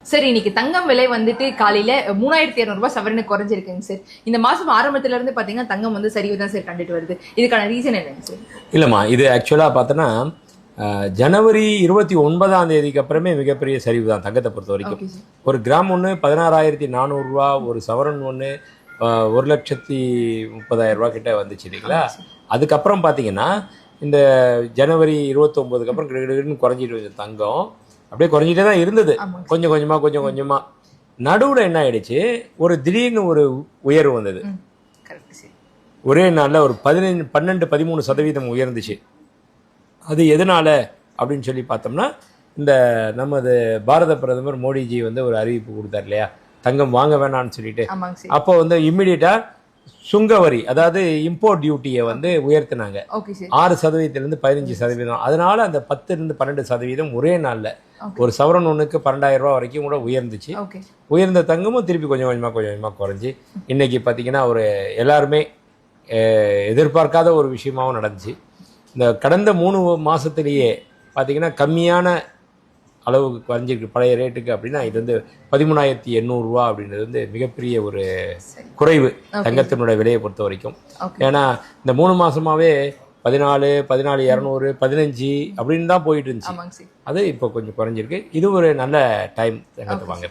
Sir இன்னைக்கு தங்கம் விலை வந்துட்டு காலையில 3200 ரூபாய் சவரனுக்கு குறைஞ்சிருக்குங்க சார். இந்த மாசம் ஆரம்பத்துல இருந்து பாத்தீங்கன்னா தங்கம் வந்து சரிவு தான் சார் கண்டுட்டு வருது. இதுக்கான ரீசன் என்னங்க சார்? இல்லம்மா, இது ஆக்சுவலா பார்த்தோன்னா ஜனவரி 29ஆம் தேதிக்கு அப்புறமே மிகப்பெரிய சரிவு தான் தங்கத்தை பொறுத்த வரைக்கும். ஒரு கிராம் ஒன்று 16,400 ரூபா, ஒரு சவரன் ஒன்று 1,30,000 ரூபா கிட்ட வந்துச்சு இல்லைங்களா. அதுக்கப்புறம் பார்த்தீங்கன்னா இந்த ஜனவரி 29க்கு அப்புறம் கிட்டத்தட்ட குறைஞ்சிட்டு வந்து தங்கம் அப்படியே குறைஞ்சிட்டே தான் இருந்தது. கொஞ்சம் கொஞ்சமாக நடுவில் என்ன ஆயிடுச்சு, ஒரு திடீர்னு ஒரு உயர்வு வந்தது. ஒரே நாளில் ஒரு 12-13% உயர்ந்துச்சு. அது எதனால அப்படின்னு சொல்லி பார்த்தோம்னா, இந்த நமது பாரத பிரதமர் மோடிஜி வந்து ஒரு அறிவிப்பு கொடுத்தார் இல்லையா, தங்கம் வாங்க வேணாம்னு சொல்லிட்டு. அப்போ வந்து இம்மிடியட்டா சுங்கவரி, அதாவது இம்போர்ட் டியூட்டியை வந்து உயர்த்தினாங்க 6%-15%. அதனால அந்த 10-12% ஒரே நாளில் ஒரு சவரன் ஒன்றுக்கு 12,000 ரூபா வரைக்கும் கூட உயர்ந்துச்சு. உயர்ந்த தங்கமும் திருப்பி கொஞ்சம் கொஞ்சமாக குறைஞ்சி இன்னைக்கு பார்த்தீங்கன்னா ஒரு எல்லாருமே எதிர்பார்க்காத ஒரு விஷயமாகவும் நடந்துச்சு. இந்த கடந்த 3 மாதத்துலேயே பார்த்தீங்கன்னா கம்மியான அளவுக்கு குறைஞ்சிருக்கு பழைய ரேட்டுக்கு. அப்படின்னா இது வந்து 13,800 ரூபா அப்படின்றது வந்து மிகப்பெரிய ஒரு குறைவு தங்கத்தினுடைய விலையை பொறுத்த வரைக்கும். ஏன்னா இந்த 3 மாதமாகவே 14, 14,200, 15 அப்படின்னு தான் போயிட்டு இருந்துச்சு. அது இப்போ கொஞ்சம் குறைஞ்சிருக்கு. இது ஒரு நல்ல டைம் தங்கத்தை வாங்க.